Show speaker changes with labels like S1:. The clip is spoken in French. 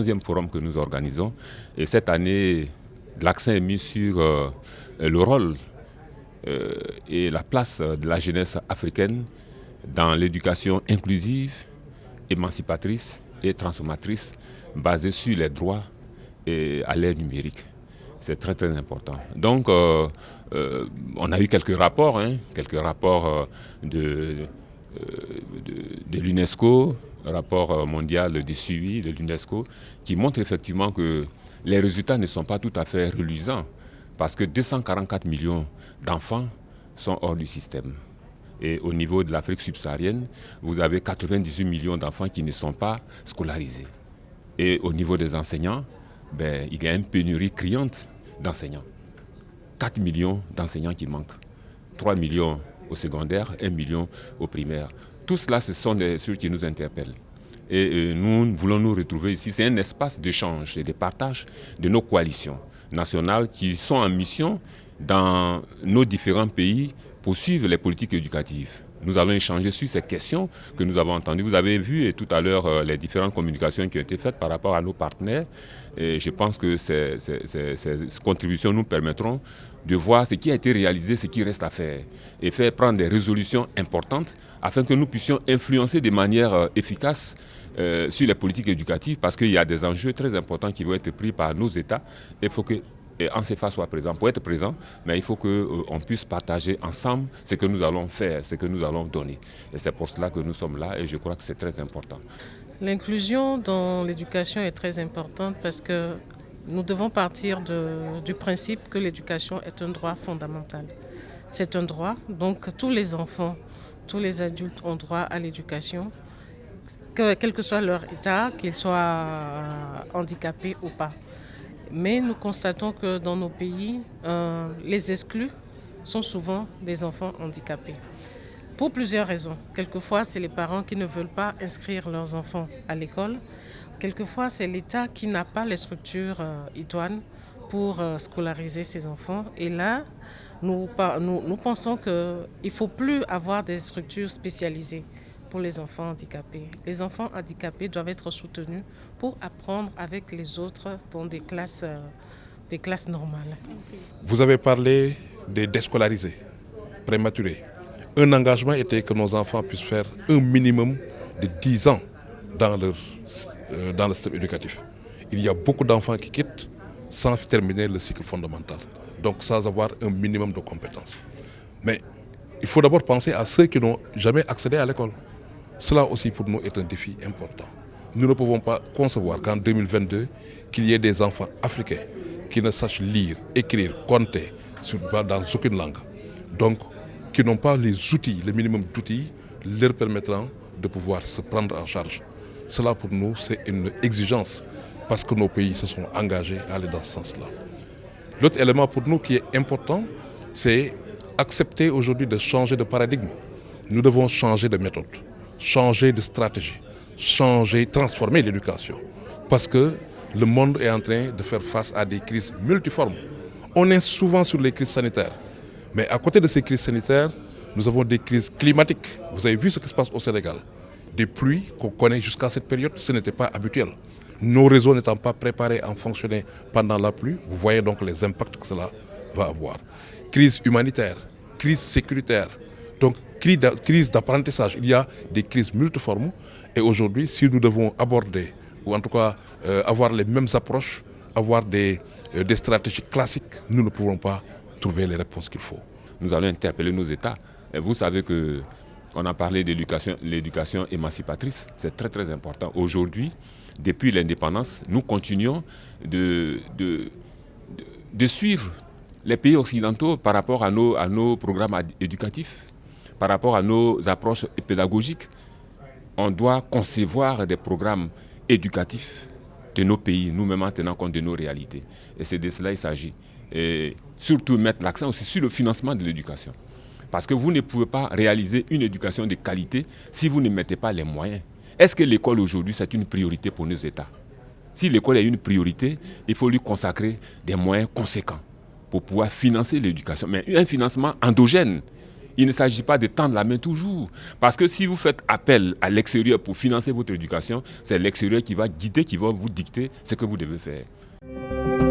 S1: 11e forum que nous organisons. Et cette année, l'accent est mis sur le rôle et la place de la jeunesse africaine dans l'éducation inclusive, émancipatrice et transformatrice, basée sur les droits et à l'ère numérique. C'est très très important. Donc on a eu quelques rapports de l'UNESCO, rapport mondial de suivi de l'UNESCO, qui montrent effectivement que les résultats ne sont pas tout à fait reluisants, parce que 244 millions d'enfants sont hors du système. Et au niveau de l'Afrique subsaharienne, vous avez 98 millions d'enfants qui ne sont pas scolarisés. Et au niveau des enseignants, il y a une pénurie criante d'enseignants. 4 millions d'enseignants qui manquent. 3 millions au secondaire, 1 million au primaire. Tout cela, ce sont des choses qui nous interpellent. Et nous voulons nous retrouver ici. C'est un espace d'échange et de partage de nos coalitions nationales qui sont en mission dans nos différents pays pour suivre les politiques éducatives. Nous allons échanger sur ces questions que nous avons entendues. Vous avez vu tout à l'heure les différentes communications qui ont été faites par rapport à nos partenaires. Et je pense que ces contributions nous permettront de voir ce qui a été réalisé, ce qui reste à faire, et faire prendre des résolutions importantes afin que nous puissions influencer de manière efficace sur les politiques éducatives, parce qu'il y a des enjeux très importants qui vont être pris par nos États. Il faut que ANCEFA soit présent pour être présent, mais il faut qu'on puisse partager ensemble ce que nous allons faire, ce que nous allons donner. Et c'est pour cela que nous sommes là et je crois que c'est très important.
S2: L'inclusion dans l'éducation est très importante parce que nous devons partir du principe que l'éducation est un droit fondamental. C'est un droit, donc tous les enfants, tous les adultes ont droit à l'éducation, quel que soit leur état, qu'ils soient handicapés ou pas. Mais nous constatons que dans nos pays, les exclus sont souvent des enfants handicapés. Pour plusieurs raisons. Quelquefois, c'est les parents qui ne veulent pas inscrire leurs enfants à l'école. Quelquefois, c'est l'État qui n'a pas les structures idoines pour scolariser ses enfants. Et là, nous pensons qu'il ne faut plus avoir des structures spécialisées pour les enfants handicapés. Les enfants handicapés doivent être soutenus pour apprendre avec les autres dans des classes normales.
S3: Vous avez parlé des déscolarisés, prématurés. Un engagement était que nos enfants puissent faire un minimum de 10 ans dans le système éducatif. Il y a beaucoup d'enfants qui quittent sans terminer le cycle fondamental, donc sans avoir un minimum de compétences. Mais il faut d'abord penser à ceux qui n'ont jamais accédé à l'école. Cela aussi pour nous est un défi important. Nous ne pouvons pas concevoir qu'en 2022, qu'il y ait des enfants africains qui ne sachent lire, écrire, compter dans aucune langue. Donc, qui n'ont pas les outils, le minimum d'outils leur permettant de pouvoir se prendre en charge. Cela pour nous, c'est une exigence parce que nos pays se sont engagés à aller dans ce sens-là. L'autre élément pour nous qui est important, c'est accepter aujourd'hui de changer de paradigme. Nous devons changer de méthode, changer de stratégie, transformer l'éducation. Parce que le monde est en train de faire face à des crises multiformes. On est souvent sur les crises sanitaires. Mais à côté de ces crises sanitaires, nous avons des crises climatiques. Vous avez vu ce qui se passe au Sénégal. Des pluies qu'on connaît jusqu'à cette période, ce n'était pas habituel. Nos réseaux n'étant pas préparés à fonctionner pendant la pluie, vous voyez donc les impacts que cela va avoir. Crise humanitaire, crise sécuritaire, donc crise d'apprentissage. Il y a des crises multiformes. Et aujourd'hui, si nous devons aborder, ou en tout cas avoir les mêmes approches, avoir des stratégies classiques, nous ne pouvons pas trouver les réponses qu'il faut.
S1: Nous allons interpeller nos États. Et vous savez qu'on a parlé de l'éducation émancipatrice, c'est très très important. Aujourd'hui, depuis l'indépendance, nous continuons de suivre les pays occidentaux par rapport à nos programmes éducatifs, par rapport à nos approches pédagogiques. On doit concevoir des programmes éducatifs de nos pays, nous-mêmes en tenant compte de nos réalités. Et c'est de cela qu'il s'agit. Et surtout mettre l'accent aussi sur le financement de l'éducation. Parce que vous ne pouvez pas réaliser une éducation de qualité si vous ne mettez pas les moyens. Est-ce que l'école aujourd'hui, c'est une priorité pour nos États? Si l'école est une priorité, il faut lui consacrer des moyens conséquents pour pouvoir financer l'éducation. Mais un financement endogène Il ne s'agit pas de tendre la main toujours. Parce que si vous faites appel à l'extérieur pour financer votre éducation, c'est l'extérieur qui va guider, qui va vous dicter ce que vous devez faire.